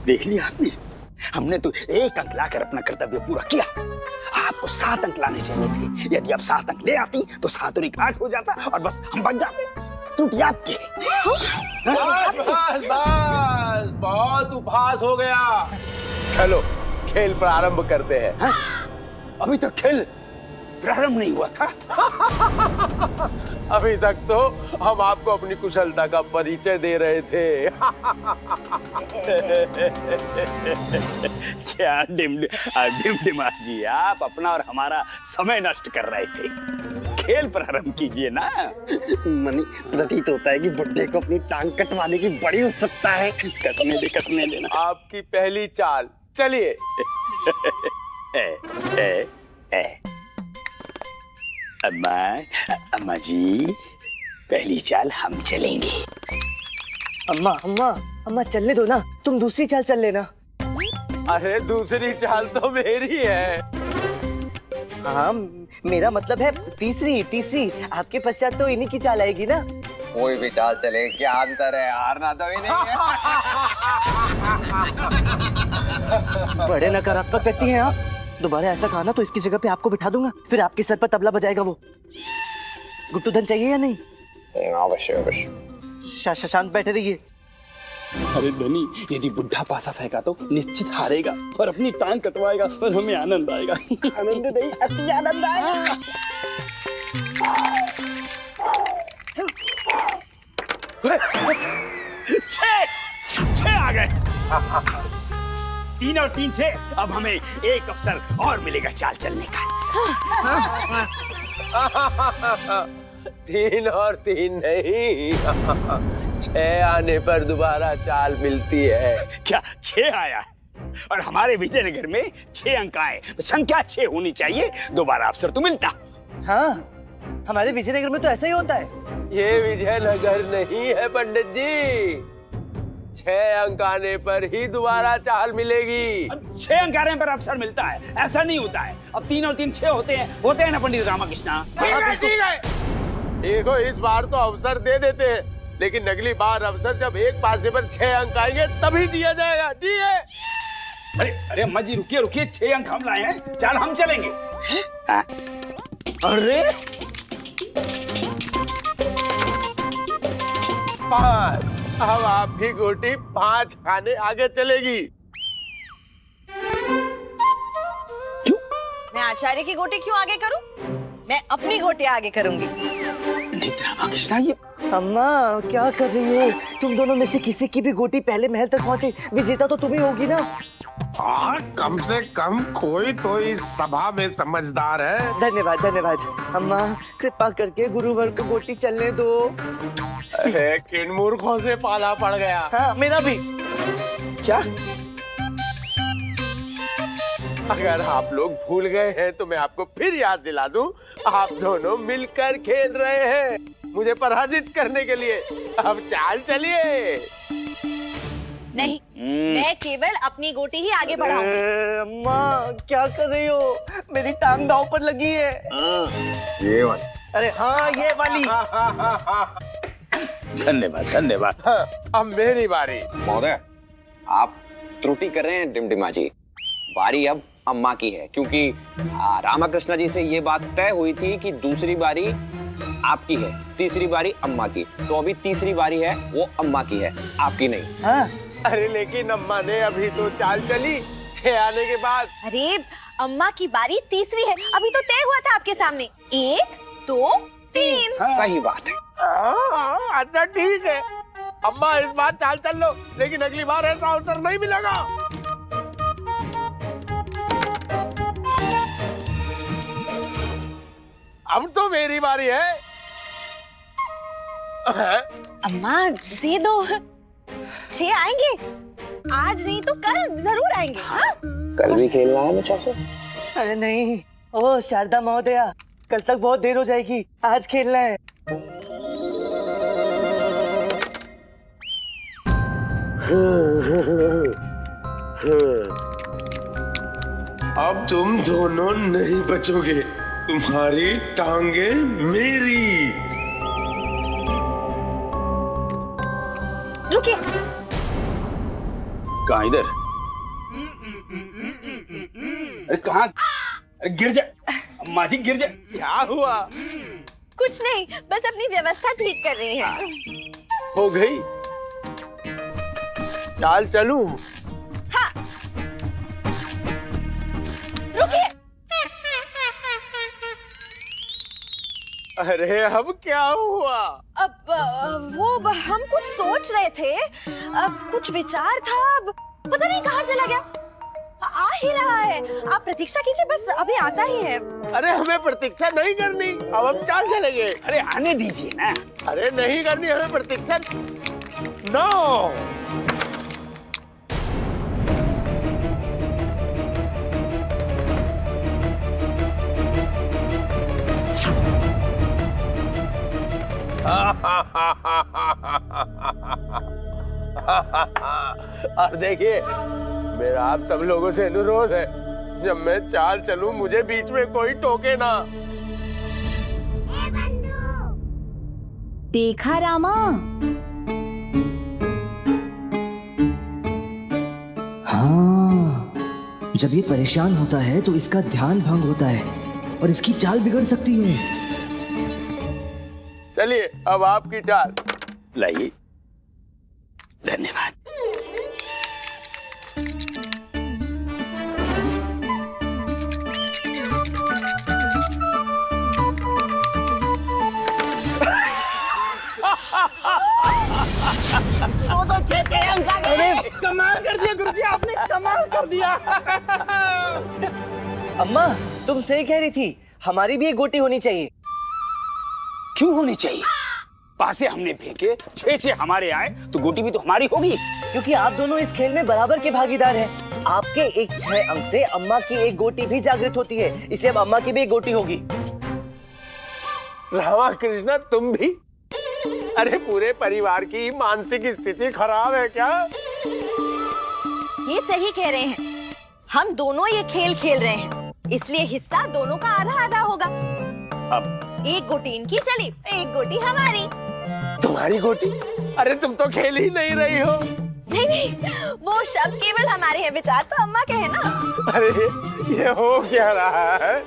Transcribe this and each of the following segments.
देख लिया आपने, हमने तो 1 अंक लाकर अपना कर्तव्य पूरा किया। आपको 7 अंक लाने चाहिए थे। यदि आप 7 अंक ले आती तो 7 और 1 8 हो जाता और बस हम बच जाते। त्रुटि आपकी। बस बस बहुत उपहास हो गया। चलो खेल प्रारंभ करते हैं। हाँ? अभी तक खेल प्रारंभ नहीं हुआ था। अभी तक तो हम आपको अपनी कुशलता का परिचय दे रहे थे। क्या डिमडिमा जी, आप अपना और हमारा समय नष्ट कर रहे थे। खेल प्रारंभ कीजिए ना। मनी, प्रतीत होता है कि बुड्ढे को अपनी टांग कटवाने की बड़ी उत्सुकता है। कटने देना। आपकी पहली चाल, चलिए। अम्मा जी, पहली चाल हम चलेंगे। अम्मा अम्मा अम्मा चलने दो ना, तुम दूसरी चाल चल लेना। अरे दूसरी चाल तो मेरी है। हाँ मेरा मतलब है तीसरी आपके पश्चात तो इन्हीं की चाल आएगी ना। कोई भी चाल चले, क्या अंतर है, हारना तो ही नहीं है। बड़े नकारात्मक व्यक्ति हैं आप। दोबारा ऐसा कहा ना तो इसकी जगह पे आपको बिठा दूंगा, फिर आपके सर पर तबला बजाएगा वो। गुट्टू धन चाहिए या नहीं? अवश्य अवश्य। शांत बैठे रहिए। अरे धनी, यदि बुढ़ा पासा फेंका तो निश्चित हारेगा और अपनी टांग कटवाएगा और हमें आनंद आएगा। आनंद नहीं, अति आनंद आएगा। छह आ गए। 3 और 3 6। अब हमें एक अवसर और मिलेगा चाल चलने का। 3 और 3 नहीं, 6 आने पर दोबारा चाल मिलती है। क्या 6 आया है? और हमारे विजयनगर में 6 अंक आए, संख्या 6 होनी चाहिए, दोबारा अवसर तो मिलता। हाँ हमारे विजयनगर में तो ऐसा ही होता है। ये विजयनगर नहीं है पंडित जी। 6 अंक आने पर ही दोबारा चाल मिलेगी। अब 6 अंक आने पर अवसर मिलता है, ऐसा नहीं होता है। अब 3 और 3 6 होते हैं ना पंडित रामाकृष्णा। ठीक है। देखो इस बार तो अवसर दे देते हैं, लेकिन अगली बार अवसर जब एक पासे पर 6 अंक आएंगे तभी दिया जाएगा। ठीक है। अरे अम्मा जी रुकिए, 6 अंक हम लाए हैं, चाल हम चलेंगे। अरे 5। अब आपकी गोटी 5 खाने आगे चलेगी। मैं आचार्य की गोटी क्यों आगे करूं? मैं अपनी गोटी आगे करूंगी। रामाकृष्णा, ये अम्मा क्या कर रही हो? तुम दोनों में से किसी की भी गोटी पहले महल तक पहुंचे, विजेता तो तुम्ही होगी ना। हाँ, कम से कम कोई तो इस सभा में समझदार है। धन्यवाद धन्यवाद। अम्मा कृपा करके गुरुवर को गोटी चलने दो। अरे किन मूर्खों से पाला पड़ गया। हाँ मेरा भी। क्या? अगर आप लोग भूल गए हैं तो मैं आपको फिर याद दिला दूं, आप दोनों मिलकर खेल रहे हैं मुझे पराजित करने के लिए। अब चाल चलिए। नहीं, मैं केवल अपनी गोटी ही आगे बढ़ाऊंगी। अम्मा क्या कर रही हो? मेरी टांग दांव पर लगी है। ये वाली। अरे हाँ ये वाली। धन्यवाद। हाँ, अब मेरी बारी। महोदय, आप त्रुटि कर रहे हैं डिमडिमा जी। बारी अब अम्मा की है, क्योंकि रामाकृष्ण जी से ये बात तय हुई थी कि दूसरी बारी आपकी है, तीसरी बारी अम्मा की। तो अभी तीसरी बारी है, वो अम्मा की है, आपकी नहीं। हाँ अरे लेकिन अम्मा ने अभी तो चाल चली 6 आने के बाद। अरे अम्मा की बारी तीसरी है, अभी तो तय हुआ था आपके सामने। 1 2 3। सही बात है। अच्छा ठीक है, अम्मा इस बार चाल चल लो, लेकिन अगली बार ऐसा अवसर नहीं मिलेगा। अब तो मेरी बारी है। अम्मा दे दो। 6 आएंगे, आज नहीं तो कल जरूर आएंगे। हाँ? कल भी खेलना है मुझे से? अरे नहीं, ओ शारदा महोदया, कल तक बहुत देर हो जाएगी, आज खेलना है। अब तुम दोनों नहीं बचोगे, तुम्हारी टांगे मेरी। रुकिए। कहाँ इधर? अरे कहाँ? अरे गिर जा अम्मा जी, गिर जा। क्या हुआ? कुछ नहीं, बस अपनी व्यवस्था ठीक कर रही है। हो गई? चाल चलूं? हाँ। रुकिए। अरे अब क्या हुआ? अब वो हम कुछ सोच रहे थे, अब कुछ विचार था, अब पता नहीं कहाँ चला गया। आ ही रहा है, आप प्रतीक्षा कीजिए, बस अभी आता ही है। अरे हमें प्रतीक्षा नहीं करनी, अब हम चाल चलेंगे। अरे आने दीजिए ना। अरे नहीं करनी हमें प्रतीक्षा। नो। और देखिए, मेरा आप सब लोगों से अनुरोध है, जब मैं चाल चलूं मुझे बीच में कोई टोके ना। देखा रामा? हाँ, जब ये परेशान होता है तो इसका ध्यान भंग होता है और इसकी चाल बिगड़ सकती है। चलिए अब आपकी चाल। लाइए। धन्यवाद। तो छह अंक आ गए। कमाल कर दिया गुरुजी, आपने कमाल कर दिया। अम्मा, तुम सही कह रही थी, हमारी भी एक गोटी होनी चाहिए। क्यों होनी चाहिए? पासे हमने फेंके, 6 हमारे आए, तो गोटी भी तो हमारी होगी। क्योंकि आप दोनों इस खेल में बराबर के भागीदार हैं। आपके एक 6 अंक से अम्मा की एक गोटी भी जागृत होती है, इसलिए अब अम्मा की भी एक गोटी होगी। रामा कृष्णा, तुम भी? अरे पूरे परिवार की मानसिक स्थिति खराब है क्या? ये सही कह रहे हैं, हम दोनों ये खेल खेल रहे हैं, इसलिए हिस्सा दोनों का आधा आधा होगा। अब एक गोटी इनकी चली, एक गोटी हमारी। तुम्हारी गोटी? अरे तुम तो खेल ही नहीं रही हो। नहीं नहीं, वो शब्द केवल हमारे हैं, विचार तो अम्मा के है ना। अरे ये हो क्या रहा है?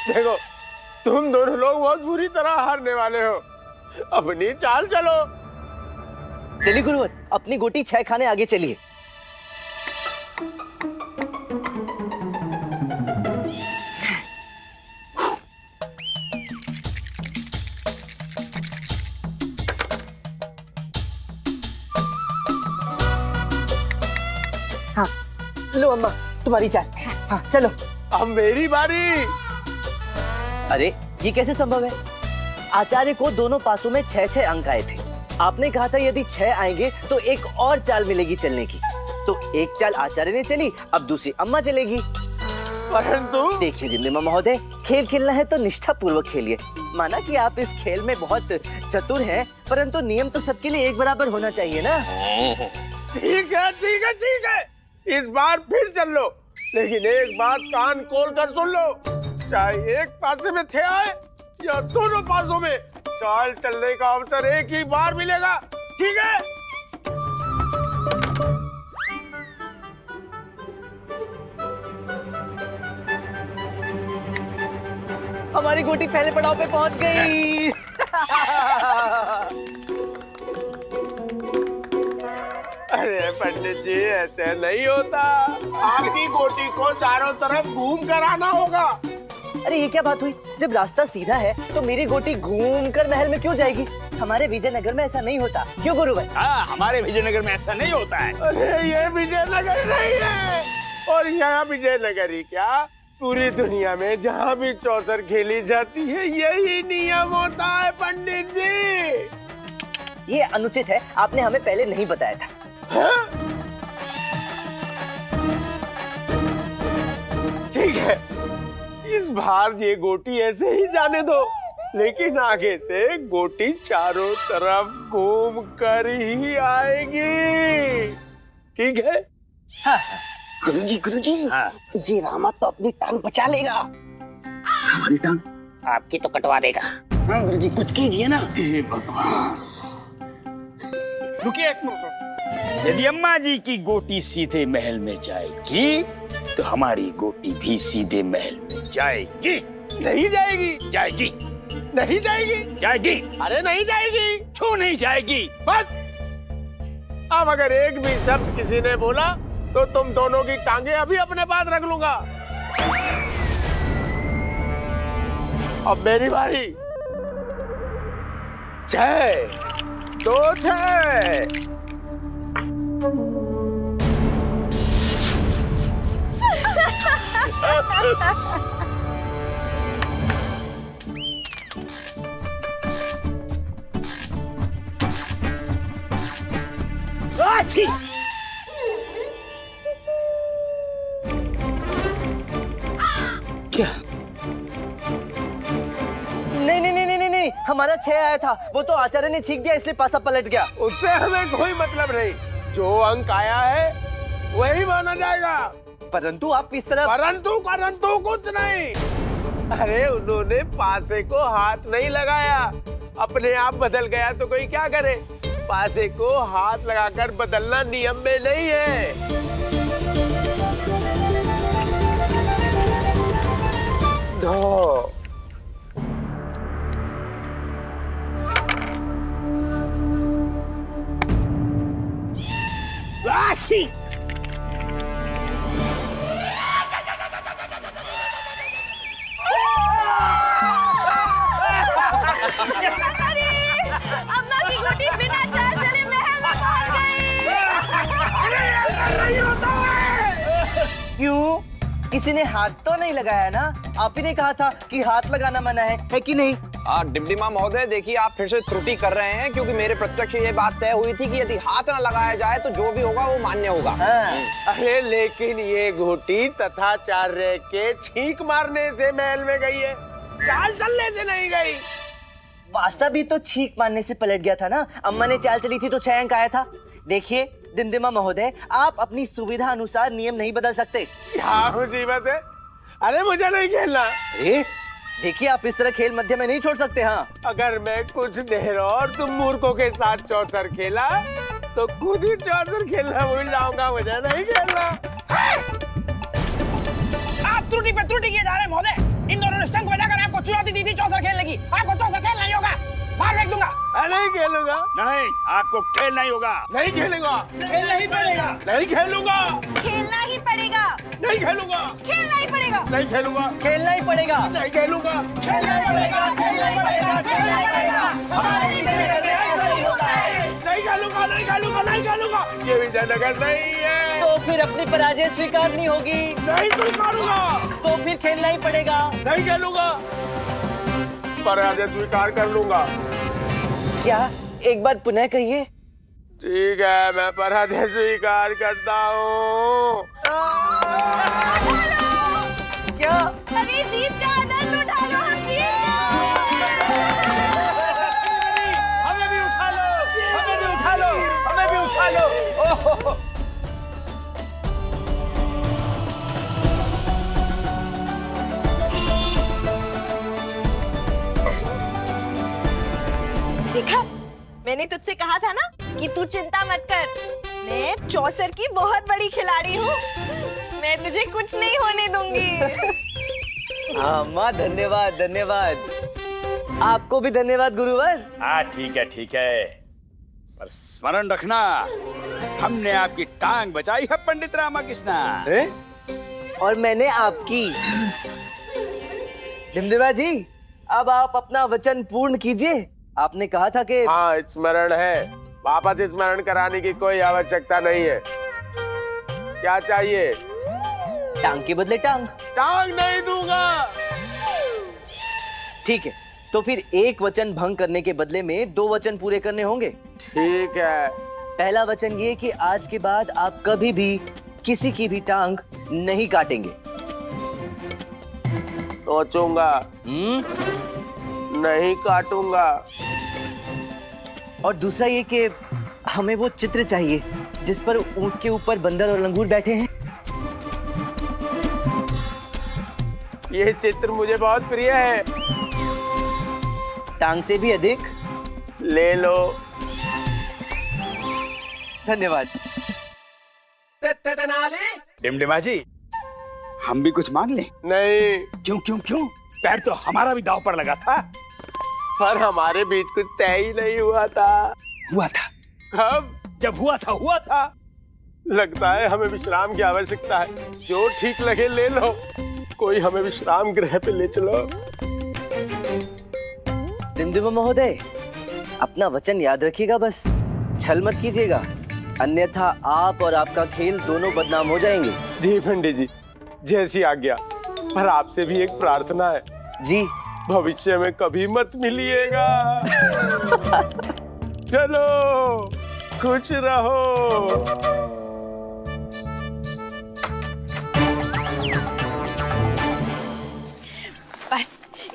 देखो, तुम दोनों लोग बहुत बुरी तरह हारने वाले हो। अपनी चाल चलो। चलिए गुरुवर, अपनी गोटी 6 खाने आगे चलिए। हाँ, लो अम्मा, तुम्हारी चाल। हाँ, चलो। अब मेरी बारी। अरे ये कैसे संभव है? आचार्य को दोनों पासों में 6 अंक आए थे। आपने कहा था यदि 6 आएंगे तो एक और चाल मिलेगी चलने की। तो एक चाल आचार्य ने चली, अब दूसरी अम्मा चलेगी। परंतु देखिए रिंदिमा महोदय, खेल खेलना है तो निष्ठा पूर्वक खेलिए। माना कि आप इस खेल में बहुत चतुर हैं, परंतु नियम तो सबके लिए एक बराबर होना चाहिए ना। ठीक है, ठीक है, ठीक है, इस बार फिर चल लो, लेकिन एक बात कान खोल कर सुन लो, चाहे एक पासे में 6 आए या दोनों पासों में, चाल चलने का अवसर एक ही बार मिलेगा, ठीक है? हमारी गोटी पहले पड़ाव पे पहुंच गई। अरे पंडित जी, ऐसे नहीं होता, आपकी गोटी को चारों तरफ घूम कर आना होगा। अरे ये क्या बात हुई? जब रास्ता सीधा है तो मेरी गोटी घूम कर महल में क्यों जाएगी? हमारे विजयनगर में ऐसा नहीं होता, क्यों गुरु भाई? हाँ, हमारे विजयनगर में ऐसा नहीं होता है। अरे ये विजयनगर नहीं है, और यहाँ विजयनगर ही क्या, पूरी दुनिया में जहाँ भी चौसर खेली जाती है यही नियम होता है पंडित जी। ये अनुचित है, आपने हमें पहले नहीं बताया था। हाँ? ठीक है, इस बार ये गोटी ऐसे ही जाने दो, लेकिन आगे से गोटी चारों तरफ घूम कर ही आएगी, ठीक है? हाँ। गुरुजी, हाँ। ये रामा तो अपनी टांग बचा लेगा। हमारी टांग आपकी तो कटवा देगा। हाँ गुरुजी, कुछ कीजिए ना। हे भगवान। रुकिए एक मिनट। यदि अम्मा जी की गोटी सीधे महल में जाएगी तो हमारी गोटी भी सीधे महल में जाएगी। नहीं जाएगी। जाएगी। नहीं जाएगी। जाएगी। अरे नहीं जाएगी। क्यों नहीं जाएगी? बस अब अगर एक भी शब्द किसी ने बोला तो तुम दोनों की टांगे अभी अपने पास रख लूंगा। अब मेरी बारी। 6 2 6। क्या? नहीं, हमारा 6 आया था, वो तो आचार्य ने छींक दिया इसलिए पासा पलट गया। उससे हमें कोई मतलब नहीं, जो अंक आया है वही माना जाएगा। परंतु आप इस तरह। परंतु कुछ नहीं। अरे उन्होंने पासे को हाथ नहीं लगाया, अपने आप बदल गया तो कोई क्या करे। पासे को हाथ लगाकर बदलना नियम में नहीं है। दो। अरे अम्मा की गोटी बिना चाल चले महल में पहुंच गई। क्यों? किसी ने हाथ तो नहीं लगाया ना? आप ही ने कहा था कि हाथ लगाना मना है कि नहीं? डिप्टी महोदय देखिए, आप फिर से त्रुटि कर रहे हैं, क्योंकि मेरे प्रत्यक्ष ये बात तय हुई थी कि यदि हाथ न लगाया जाए तो जो भी होगा वो मान्य होगा। अरे लेकिन ये घोटी तथाचार्य के छींक मारने से महल में गई है, चाल चलने से नहीं गई। पासा भी तो छींक मारने से पलट गया था ना। अम्मा ने चाल चली थी तो 6 अंक आया था। देखिए दिमदिमा महोदय, आप अपनी सुविधा अनुसार नियम नहीं बदल सकते। क्या मुसीबत है? अरे मुझे नहीं खेलना। अरे देखिए, आप इस तरह खेल मध्य में नहीं छोड़ सकते। हाँ, अगर मैं कुछ देर और तुम मूर्खों के साथ चौसर खेला तो खुद ही चौसर खेलना भूल जाऊंगा। मुझे नहीं खेलना। आप त्रुटि पे त्रुटि किए जा रहे हैं महोदय। इन दोनों ने शंख बजाकर आपको चुनौती दी थी चौसर खेलने की। आपको चौसर खेलना नहीं होगा, बाहर फेंक दूंगा। नहीं खेलूंगा। नहीं, आपको खेलना ही होगा। नहीं खेलूंगा। खेलना ही पड़ेगा। नहीं खेलूंगा। खेलना ही पड़ेगा। नहीं खेलूंगा। खेलना ही पड़ेगा। नहीं खेलूंगा। खेलना ही पड़ेगा। नहीं खेलूंगा। खेलना ही पड़ेगा। खेलना ही पड़ेगा। खेलना ही पड़ेगा। हमारी जिंदगी होता है। नहीं खेलूंगा। नहीं खेलूंगा। नहीं खेलूंगा। ये विजयनगर नहीं है। तो फिर अपनी पराजय स्वीकारनी होगी। नहीं स्वीकारूंगा। तो फिर खेलना ही पड़ेगा। नहीं खेलूंगा। पराजय स्वीकार कर लूंगा। क्या? एक बार पुनः कहिए। ठीक है, मैं पराजय स्वीकार करता हूँ। क्या? अरे जीत का आनंद उठा लो, हम जीत हमें भी उठा लो, हमें भी उठा लो, हमें भी उठा लो। ओहो। देखा, मैंने तुझसे कहा था ना कि तू चिंता मत कर। मैं चौसर की बहुत बड़ी खिलाड़ी हूँ। मैं तुझे कुछ नहीं होने दूंगी। अम्मा धन्यवाद, धन्यवाद। आपको भी धन्यवाद गुरुवर। हाँ ठीक है, पर स्मरण रखना, हमने आपकी टांग बचाई है पंडित रामाकृष्णा। और मैंने आपकी। दिमदिमा जी, अब आप अपना वचन पूर्ण कीजिए। आपने कहा था कि। हाँ, स्मरण है। वापस स्मरण कराने की कोई आवश्यकता नहीं है। क्या चाहिए? टांग के बदले टांग। टांग नहीं दूंगा। ठीक है, तो फिर एक वचन भंग करने के बदले में 2 वचन पूरे करने होंगे। ठीक है। पहला वचन ये कि आज के बाद आप कभी भी किसी की भी टांग नहीं काटेंगे। सोचूंगा। नहीं काटूंगा। और दूसरा ये कि हमें वो चित्र चाहिए जिस पर ऊंट के ऊपर बंदर और लंगूर बैठे हैं। ये चित्र मुझे बहुत प्रिय है। टांग से भी अधिक। ले लो। धन्यवाद। डिमडिमा जी, हम भी कुछ मांग लें? नहीं, क्यों क्यों क्यों? पैर तो हमारा भी दांव पर लगा था। पर हमारे बीच कुछ तय ही नहीं हुआ था। हुआ था? कब? जब हुआ था। लगता है हमें विश्राम की आवश्यकता है। जो ठीक लगे ले लो। कोई हमें विश्राम गृह पे ले चलो। डिमडिमा महोदय, अपना वचन याद रखिएगा, बस छल मत कीजिएगा, अन्यथा आप और आपका खेल दोनों बदनाम हो जाएंगे। जी पंडित जी, जैसी आज्ञा। पर आपसे भी एक प्रार्थना है। जी। भविष्य में कभी मत मिलिएगा। चलो, खुश रहो।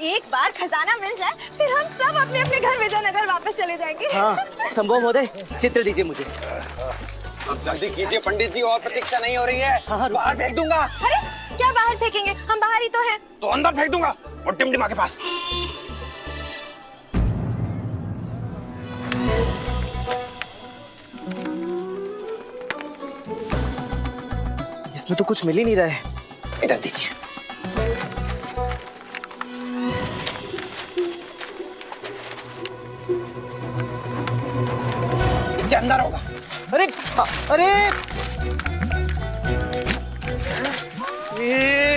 एक बार खजाना मिल जाए फिर हम सब अपने अपने घर विजयनगर वापस चले जाएंगे। हाँ, संभव महोदय, चित्र दीजिए मुझे। अब जल्दी कीजिए पंडित जी, और प्रतीक्षा नहीं हो रही है। हाँ, बाहर फेंक दूंगा। अरे क्या बाहर फेंकेंगे, हम बाहर ही तो हैं। तो अंदर फेंक दूंगा, और टिमटिमा के पास। इसमें तो कुछ मिल ही नहीं रहा है। इधर दीजिए। इसके अंदर होगा। अरे अरे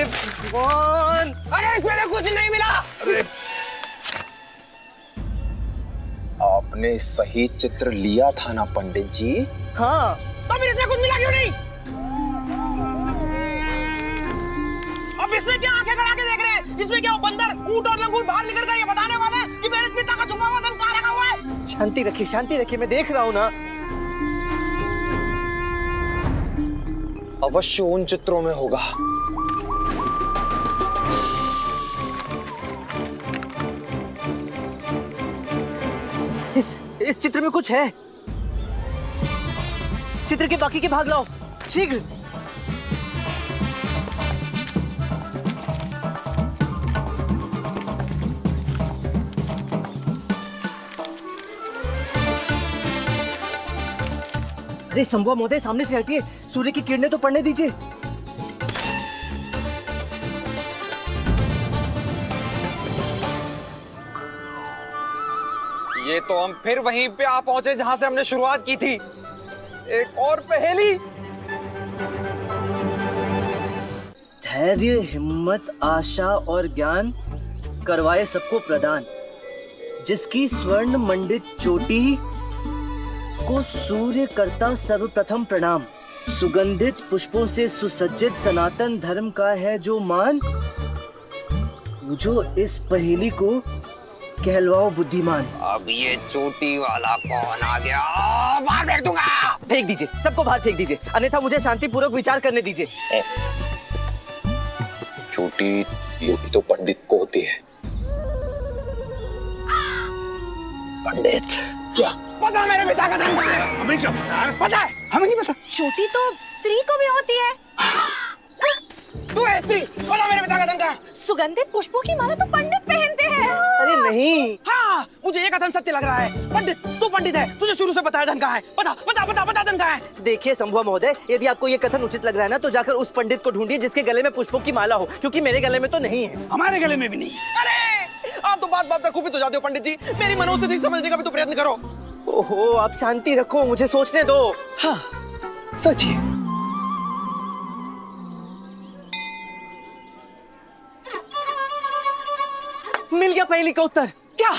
भगवान, अरे इसमें कुछ नहीं मिला। अरे आपने सही चित्र लिया था ना पंडित जी? हाँ। तो फिर इसमें कुछ मिला क्यों नहीं? अब इसमें क्या आंखें गड़ा के देख रहे हैं? इसमें क्या बंदर, ऊंट और लंगूर बाहर निकल कर ये बताने वाले हैं कि मेरे पिता का छुपा हुआ धन कहाँ रखा हुआ है? शांति रखिए, मैं देख रहा हूँ ना। अवश्य उन चित्रों में होगा। इस चित्र में कुछ है। चित्र के बाकी के भाग लाओ, शीघ्र। अरे संभव महोदय, सामने से हटिए, सूर्य की किरणें तो पड़ने दीजिए। ये तो हम फिर वहीं पे आ पहुंचे जहां से हमने शुरुआत की थी। एक और पहेली। धैर्य, हिम्मत, आशा और ज्ञान करवाए सबको प्रदान, जिसकी स्वर्ण मंडित चोटी को सूर्य करता सर्वप्रथम प्रणाम। सुगंधित पुष्पों से सुसज्जित सनातन धर्म का है जो मान, जो इस पहेली को कहलवाओ बुद्धिमान। अब ये चोटी वाला कौन आ गया? बाहर फेंक दूंगा। फेंक दीजिए, सबको बाहर फेंक दीजिए, अन्यथा मुझे शांतिपूर्वक विचार करने दीजिए। चोटी ये भी तो पंडित को होती है। पंडित, क्या पता मेरे पिता का धन कहाँ है? हमें क्या पता है? हमें नहीं पता। चोटी तो स्त्री को भी होती है। तू है स्त्री, पता मेरे पिता का धन कहाँ है? सुगंधित पुष्पों की माला तो पंडित पहनते हैं। अरे नहीं। हाँ, मुझे ये कथन सत्य लग रहा है। पंडित, तू पंडित है, तुझे शुरू से पता है धन कहाँ है। पता पता पता पता धन कहाँ है। देखिए संभव महोदय, यदि आपको ये कथन उचित लग रहा है ना, तो जाकर उस पंडित को ढूंढिए जिसके गले में पुष्पों की माला हो, क्योंकि मेरे गले में तो नहीं है। हमारे गले में भी नहीं। अरे आप तो बात बात पर कुपित हो जाते हो पंडित जी। मेरी मनोस्थिति समझने का भी तो प्रयत्न करो। ओहो, आप शांति रखो, मुझे सोचने दो। हाँ, सोचिए। मिल गया पहेली का उत्तर। क्या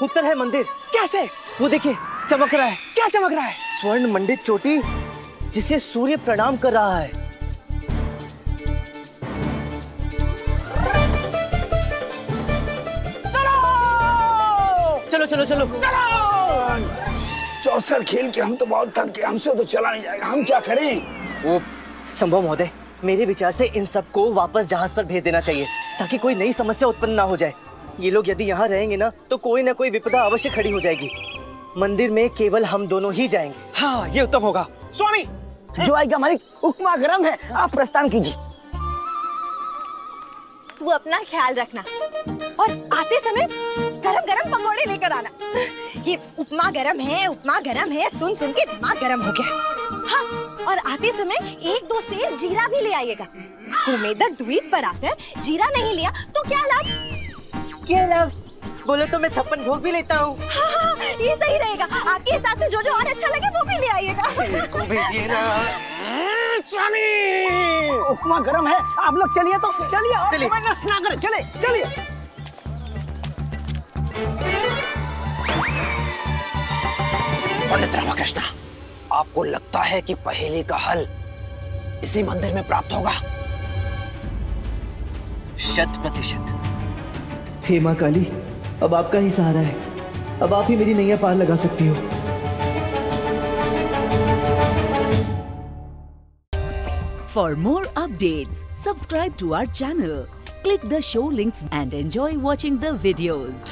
उत्तर है मंदिर। कैसे? वो देखिए, चमक रहा है। क्या चमक रहा है? स्वर्ण मंडित चोटी जिसे सूर्य प्रणाम कर रहा है। चलो चलो चलो चलो। चौसर खेल के हम तो बहुत थक गए, हमसे तो चला नहीं जाएगा, हम क्या करें? वो संभव महोदय, मेरे विचार से इन सबको वापस जहाज पर भेज देना चाहिए, ताकि कोई नई समस्या उत्पन्न ना हो जाए। ये लोग यदि यहाँ रहेंगे ना, तो कोई ना कोई विपदा अवश्य खड़ी हो जाएगी। मंदिर में केवल हम दोनों ही जाएंगे। हाँ, ये उत्तम होगा। स्वामी, जो आएगा हमारी उपमा गरम है, आप प्रस्थान कीजिए। तू अपना ख्याल रखना और आते समय गरम गरम पकौड़े लेकर आना। ये उपमा गरम है, सुन सुन के दिमाग गरम हो गया। हाँ, और आते समय 1-2 सेर जीरा भी ले आइएगा। गोमेदक द्वीप पर आकर जीरा नहीं लिया तो क्या लाभ? क्या लाभ? बोलो तो मैं 56 भोग भी लेता हूँ। हाँ हाँ, ये सही रहेगा। आपके हिसाब से जो जो और अच्छा लगे वो भी ले आइएगा। को भेजिए ना। स्वामी, उपमा गर्म है, आप लोग चलिए तो चलिए, और चलिए। समय नष्ट ना करें, चले चलिए। पंडित रामकृष्ण, आपको लगता है कि पहेली का हल इसी मंदिर में प्राप्त होगा? 100%। हे माँ काली, अब आपका ही सहारा है। अब आप ही मेरी नैया पार लगा सकती हो। For more updates, subscribe to our channel, click the show links and enjoy watching the videos.